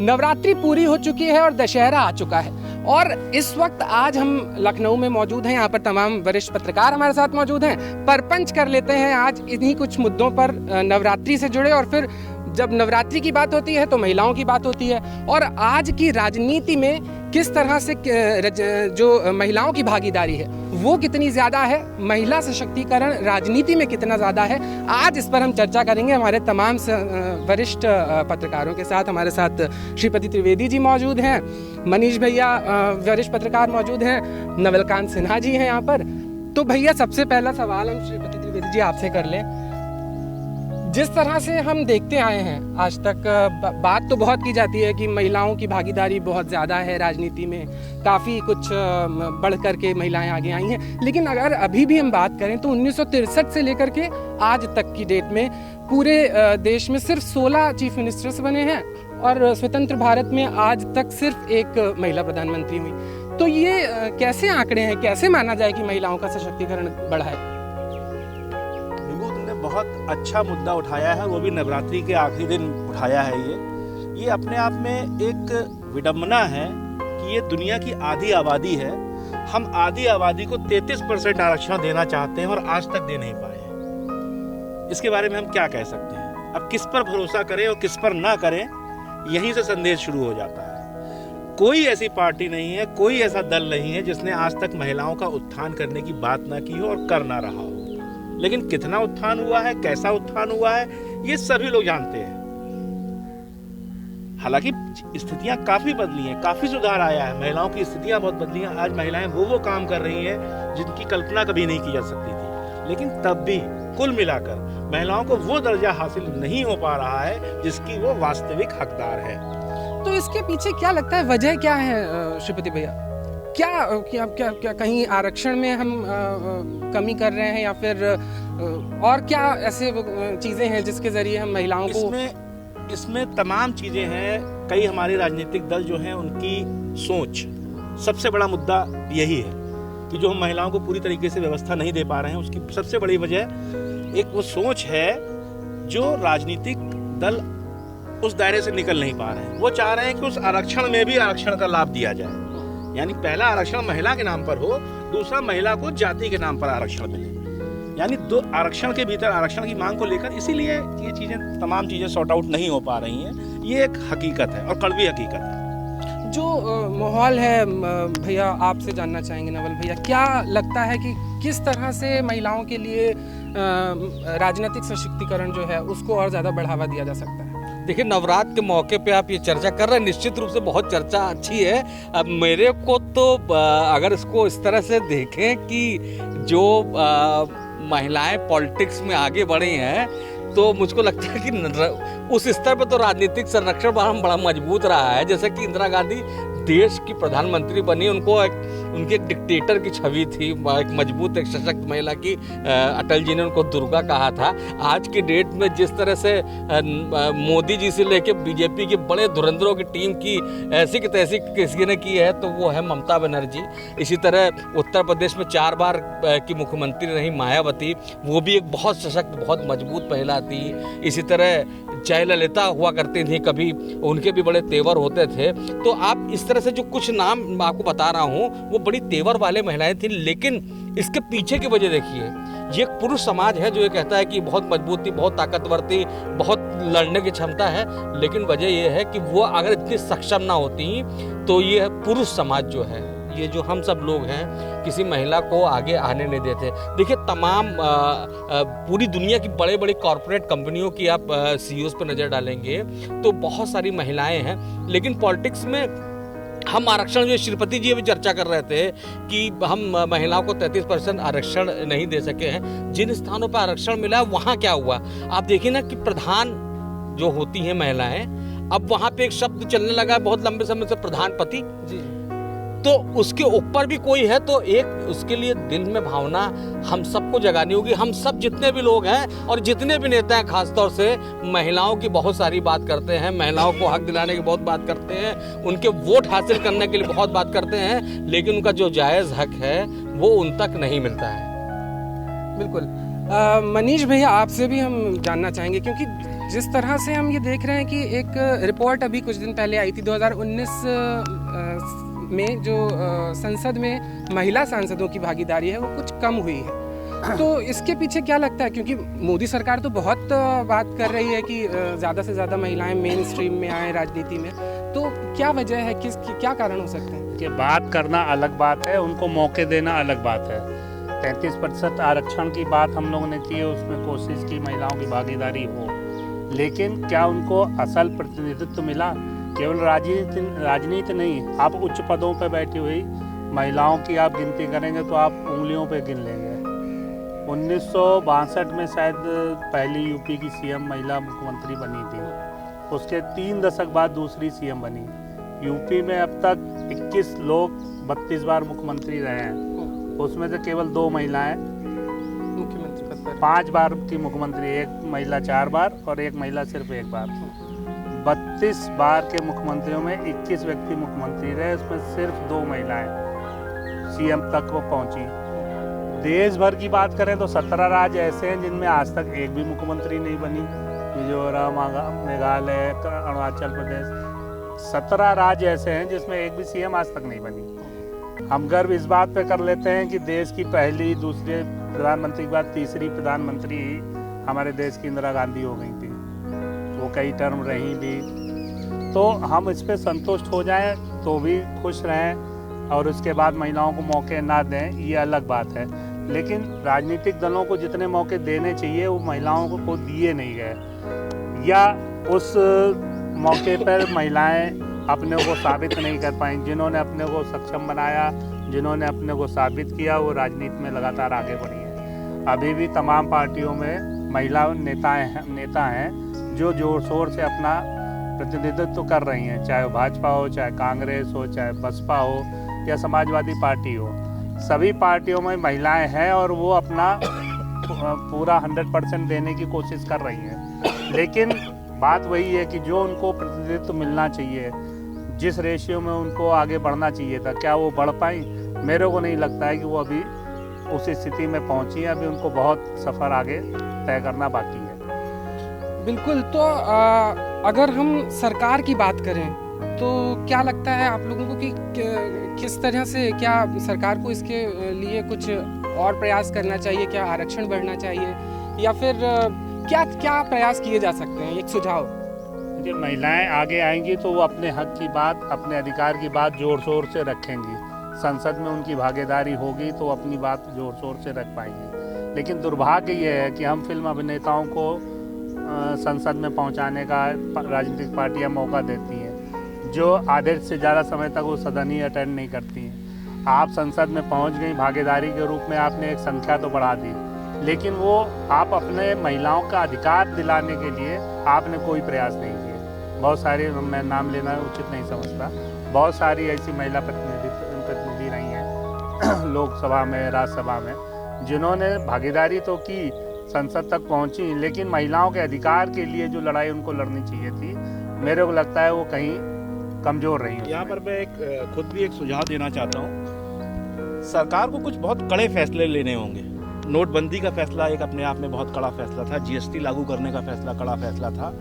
नवरात्रि पूरी हो चुकी है और दशहरा आ चुका है और इस वक्त आज हम लखनऊ में मौजूद हैं। यहाँ पर तमाम वरिष्ठ पत्रकार हमारे साथ मौजूद हैं। परपंच कर लेते हैं आज इन्हीं कुछ मुद्दों पर नवरात्रि से जुड़े, और फिर जब नवरात्रि की बात होती है तो महिलाओं की बात होती है। और आज की राजनीति में किस तरह से जो महिलाओं की भागीदारी है वो कितनी ज़्यादा है, महिला सशक्तिकरण राजनीति में कितना ज़्यादा है, आज इस पर हम चर्चा करेंगे हमारे तमाम वरिष्ठ पत्रकारों के साथ। हमारे साथ श्रीपति त्रिवेदी जी मौजूद हैं, मनीष भैया वरिष्ठ पत्रकार मौजूद हैं, नवलकांत सिन्हा जी हैं यहाँ पर। तो भैया सबसे पहला सवाल हम श्रीपति त्रिवेदी जी आपसे कर लें। जिस तरह से हम देखते आए हैं आज तक, बात तो बहुत की जाती है कि महिलाओं की भागीदारी बहुत ज़्यादा है राजनीति में, काफ़ी कुछ बढ़ कर के महिलाएं आगे आई हैं। लेकिन अगर अभी भी हम बात करें तो 1963 से लेकर के आज तक की डेट में पूरे देश में सिर्फ 16 चीफ मिनिस्टर्स बने हैं और स्वतंत्र भारत में आज तक सिर्फ एक महिला प्रधानमंत्री हुई। तो ये कैसे आंकड़े हैं, कैसे माना जाए कि महिलाओं का सशक्तिकरण बढ़ा है? बहुत अच्छा मुद्दा उठाया है, वो भी नवरात्रि के आखिरी दिन उठाया है। ये अपने आप में एक विडंबना है कि ये दुनिया की आधी आबादी है। हम आधी आबादी को 33% आरक्षण देना चाहते हैं और आज तक दे नहीं पाए हैं। इसके बारे में हम क्या कह सकते हैं? अब किस पर भरोसा करें और किस पर ना करें, यहीं से संदेश शुरू हो जाता है। कोई ऐसी पार्टी नहीं है, कोई ऐसा दल नहीं है जिसने आज तक महिलाओं का उत्थान करने की बात ना की हो और कर ना रहा हो। लेकिन कितना उत्थान हुआ है, कैसा उत्थान हुआ है, ये सभी लोग जानते हैं। हालांकि स्थितियां काफी बदली हैं, काफी सुधार आया है, महिलाओं की स्थितियां बहुत बदली हैं। आज महिलाएं वो काम कर रही हैं जिनकी कल्पना कभी नहीं की जा सकती थी। लेकिन तब भी कुल मिलाकर महिलाओं को वो दर्जा हासिल नहीं हो पा रहा है जिसकी वो वास्तविक हकदार है। तो इसके पीछे क्या लगता है, वजह क्या है श्रीपति भैया? क्या कहीं आरक्षण में हम कमी कर रहे हैं या फिर और क्या ऐसे चीजें हैं जिसके जरिए हम महिलाओं को? इसमें तमाम चीजें हैं। कई हमारे राजनीतिक दल जो हैं उनकी सोच, सबसे बड़ा मुद्दा यही है कि जो हम महिलाओं को पूरी तरीके से व्यवस्था नहीं दे पा रहे हैं, उसकी सबसे बड़ी वजह एक वो सोच है जो राजनीतिक दल उस दायरे से निकल नहीं पा रहे हैं। वो चाह रहे हैं कि उस आरक्षण में भी आरक्षण का लाभ दिया जाए, यानी पहला आरक्षण महिला के नाम पर हो, दूसरा महिला को जाति के नाम पर आरक्षण मिले। यानी दो आरक्षण के भीतर आरक्षण की मांग को लेकर इसीलिए ये चीजें, तमाम चीजें सॉर्ट आउट नहीं हो पा रही हैं। ये एक हकीकत है और कड़वी हकीकत है। जो माहौल है भैया, आपसे जानना चाहेंगे नवल भैया, क्या लगता है कि किस तरह से महिलाओं के लिए राजनीतिक सशक्तिकरण जो है उसको और ज्यादा बढ़ावा दिया जा सकता है? देखिए, नवरात्र के मौके पे आप ये चर्चा कर रहे हैं, निश्चित रूप से बहुत चर्चा अच्छी है। अब मेरे को तो अगर इसको इस तरह से देखें कि जो महिलाएं पॉलिटिक्स में आगे बढ़ी हैं, तो मुझको लगता है कि उस स्तर पर तो राजनीतिक संरक्षण बड़ा मजबूत रहा है। जैसे कि इंदिरा गांधी देश की प्रधानमंत्री बनी, उनको उनकी एक डिक्टेटर की छवि थी, एक मजबूत एक सशक्त महिला की। अटल जी ने उनको दुर्गा कहा था। आज की डेट में जिस तरह से मोदी जी से लेके बीजेपी के बड़े धुरंधरों की टीम की ऐसी की तैसी किसी ने की है तो वो है ममता बनर्जी। इसी तरह उत्तर प्रदेश में 4 बार की मुख्यमंत्री रही मायावती, वो भी एक बहुत सशक्त, बहुत मजबूत महिला थी। इसी तरह जयललिता हुआ करती थी, कभी उनके भी बड़े तेवर होते थे। तो आप इस तरह से जो कुछ नाम मैं आपको बता रहा हूँ वो बड़ी तेवर वाले महिलाएं थी। लेकिन इसके पीछे की वजह देखिए, ये एक पुरुष समाज है जो ये कहता है कि बहुत मजबूत थी, बहुत ताकतवर थी, बहुत लड़ने की क्षमता है। लेकिन वजह ये है कि वो अगर इतनी सक्षम ना होती तो ये पुरुष समाज जो है, ये जो हम सब लोग हैं, किसी महिला को आगे आने नहीं देते। देखिए, तमाम पूरी दुनिया की बड़े बड़े कॉरपोरेट कंपनियों की आप सीईओज पर नज़र डालेंगे तो बहुत सारी महिलाएं हैं। लेकिन पॉलिटिक्स में हम आरक्षण, जो श्रीपति जी अभी चर्चा कर रहे थे कि हम महिलाओं को 33% आरक्षण नहीं दे सके हैं, जिन स्थानों पर आरक्षण मिला वहाँ क्या हुआ आप देखिए ना कि प्रधान जो होती हैं महिलाएं, अब वहाँ पे एक शब्द चलने लगा है बहुत लंबे समय से, प्रधानपति जी। तो उसके ऊपर भी कोई है तो एक उसके लिए दिल में भावना हम सबको जगानी होगी। हम सब जितने भी लोग हैं और जितने भी नेता हैं, खासतौर से महिलाओं की बहुत सारी बात करते हैं, महिलाओं को हक दिलाने की बहुत बात करते हैं, उनके वोट हासिल करने के लिए बहुत बात करते हैं, लेकिन उनका जो जायज़ हक है वो उन तक नहीं मिलता है। बिल्कुल। मनीष भैया, आपसे भी हम जानना चाहेंगे, क्योंकि जिस तरह से हम ये देख रहे हैं कि एक रिपोर्ट अभी कुछ दिन पहले आई थी 2019 में, जो संसद में महिला सांसदों की भागीदारी है वो कुछ कम हुई है, तो इसके पीछे क्या लगता है? क्योंकि मोदी सरकार तो बहुत बात कर रही है कि ज़्यादा से ज़्यादा महिलाएं मेन स्ट्रीम में आए राजनीति में, तो क्या वजह है, क्या कारण हो सकते हैं? कि बात करना अलग बात है, उनको मौके देना अलग बात है। 33% आरक्षण की बात हम लोगों ने की है, उसमें कोशिश की महिलाओं की भागीदारी हो, लेकिन क्या उनको असल प्रतिनिधित्व मिला? केवल राजनीति नहीं, आप उच्च पदों पर बैठी हुई महिलाओं की आप गिनती करेंगे तो आप उंगलियों पे गिन लेंगे। 1962 में शायद पहली यूपी की सीएम महिला मुख्यमंत्री बनी थी, उसके 3 दशक बाद दूसरी सीएम बनी। यूपी में अब तक 21 लोग 32 बार मुख्यमंत्री रहे हैं, उसमें से केवल 2 महिलाएं मुख्यमंत्री पद पर, 5 बार की मुख्यमंत्री, एक महिला 4 बार और एक महिला सिर्फ 1 बार। 32 बार के मुख्यमंत्रियों में 21 व्यक्ति मुख्यमंत्री रहे, उसमें सिर्फ 2 महिलाएं सीएम तक वो पहुंची। देश भर की बात करें तो 17 राज्य ऐसे हैं जिनमें आज तक एक भी मुख्यमंत्री नहीं बनी। मिजोरम, मेघालय, अरुणाचल प्रदेश, 17 राज्य ऐसे हैं जिसमें एक भी सीएम आज तक नहीं बनी। हम गर्व इस बात पे कर लेते हैं कि देश की पहली, दूसरे प्रधानमंत्री के बाद तीसरी प्रधानमंत्री हमारे देश की इंदिरा गांधी हो गई थी, वो कई टर्म रही भी, तो हम इस पे संतुष्ट हो जाएं तो भी खुश रहें, और उसके बाद महिलाओं को मौके ना दें ये अलग बात है। लेकिन राजनीतिक दलों को जितने मौके देने चाहिए वो महिलाओं को दिए नहीं गए, या उस मौके पर महिलाएं अपने को साबित नहीं कर पाई। जिन्होंने अपने को सक्षम बनाया, जिन्होंने अपने को साबित किया, वो राजनीति में लगातार आगे बढ़ी हैं। अभी भी तमाम पार्टियों में महिला नेता हैं जो जोर शोर से अपना प्रतिनिधित्व कर रही हैं, चाहे वो भाजपा हो, चाहे कांग्रेस हो, चाहे बसपा हो या समाजवादी पार्टी हो। सभी पार्टियों में महिलाएं हैं और वो अपना पूरा 100% देने की कोशिश कर रही हैं। लेकिन बात वही है कि जो उनको प्रतिनिधित्व मिलना चाहिए, जिस रेशियो में उनको आगे बढ़ना चाहिए था, क्या वो बढ़ पाई? मेरे को नहीं लगता है कि वो अभी उस स्थिति में पहुंची है। अभी उनको बहुत सफ़र आगे तय करना बाकी है। बिल्कुल। तो अगर हम सरकार की बात करें तो क्या लगता है आप लोगों को कि किस तरह से, क्या सरकार को इसके लिए कुछ और प्रयास करना चाहिए? क्या आरक्षण बढ़ना चाहिए, या फिर क्या क्या प्रयास किए जा सकते हैं? एक सुझाव। जब महिलाएं आगे आएंगी तो वो अपने हक की बात, अपने अधिकार की बात जोर शोर से रखेंगी। संसद में उनकी भागीदारी होगी तो अपनी बात जोर शोर से रख पाएंगे। लेकिन दुर्भाग्य ये है कि हम फिल्म अभिनेताओं को संसद में पहुंचाने का राजनीतिक पार्टियां मौका देती हैं, जो आधे से ज़्यादा समय तक वो सदन ही अटेंड नहीं करती हैं। आप संसद में पहुंच गई, भागीदारी के रूप में आपने एक संख्या तो बढ़ा दी, लेकिन वो आप अपने महिलाओं का अधिकार दिलाने के लिए आपने कोई प्रयास नहीं किए। बहुत सारी, मैं नाम लेना उचित नहीं समझता, बहुत सारी ऐसी महिला प्रतिनिधि रही हैं लोकसभा में, राज्यसभा में, जिन्होंने भागीदारी तो की, संसद तक पहुंची, लेकिन महिलाओं के अधिकार के लिए जो लड़ाई उनको लड़नी चाहिए थी, मेरे को लगता है वो कहीं कमज़ोर रही है। यहाँ पर मैं खुद भी एक सुझाव देना चाहता हूँ। सरकार को कुछ बहुत कड़े फैसले लेने होंगे। नोटबंदी का फैसला एक अपने आप में बहुत कड़ा फैसला था, जीएसटी लागू करने का फैसला कड़ा फैसला था,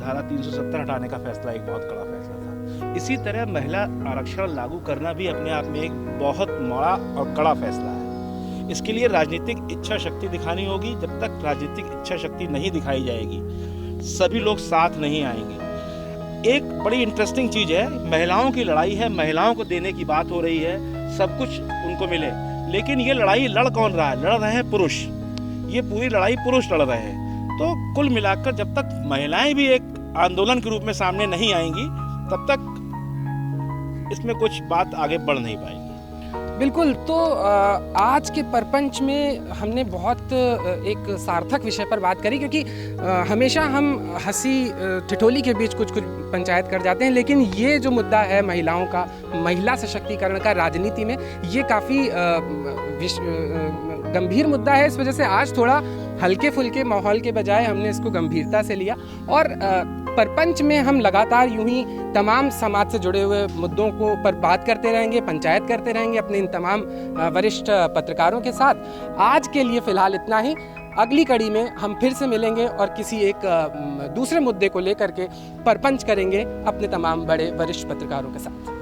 धारा 370 हटाने का फैसला एक बहुत कड़ा फैसला था। इसी तरह महिला आरक्षण लागू करना भी अपने आप में एक बहुत बड़ा और कड़ा फैसला है। इसके लिए राजनीतिक इच्छा शक्ति दिखानी होगी। जब तक राजनीतिक इच्छा शक्ति नहीं दिखाई जाएगी, सभी लोग साथ नहीं आएंगे। एक बड़ी इंटरेस्टिंग चीज़ है, महिलाओं की लड़ाई है, महिलाओं को देने की बात हो रही है, सब कुछ उनको मिले, लेकिन ये लड़ाई लड़ कौन रहा है? लड़ रहे हैं पुरुष। ये पूरी लड़ाई पुरुष लड़ रहे हैं। तो कुल मिलाकर जब तक महिलाएं भी एक आंदोलन के रूप में सामने नहीं आएंगी, तब तक इसमें कुछ बात आगे बढ़ नहीं पाएगी। बिल्कुल। तो आज के परपंच में हमने बहुत एक सार्थक विषय पर बात करी, क्योंकि हमेशा हम हंसी ठिठोली के बीच कुछ कुछ पंचायत कर जाते हैं, लेकिन ये जो मुद्दा है महिलाओं का, महिला सशक्तिकरण का राजनीति में, ये काफ़ी गंभीर मुद्दा है। इस वजह से आज थोड़ा हल्के फुल्के माहौल के बजाय हमने इसको गंभीरता से लिया, और परपंच में हम लगातार यूं ही तमाम समाज से जुड़े हुए मुद्दों को पर बात करते रहेंगे, पंचायत करते रहेंगे अपने इन तमाम वरिष्ठ पत्रकारों के साथ। आज के लिए फ़िलहाल इतना ही। अगली कड़ी में हम फिर से मिलेंगे और किसी एक दूसरे मुद्दे को लेकर के परपंच करेंगे अपने तमाम बड़े वरिष्ठ पत्रकारों के साथ।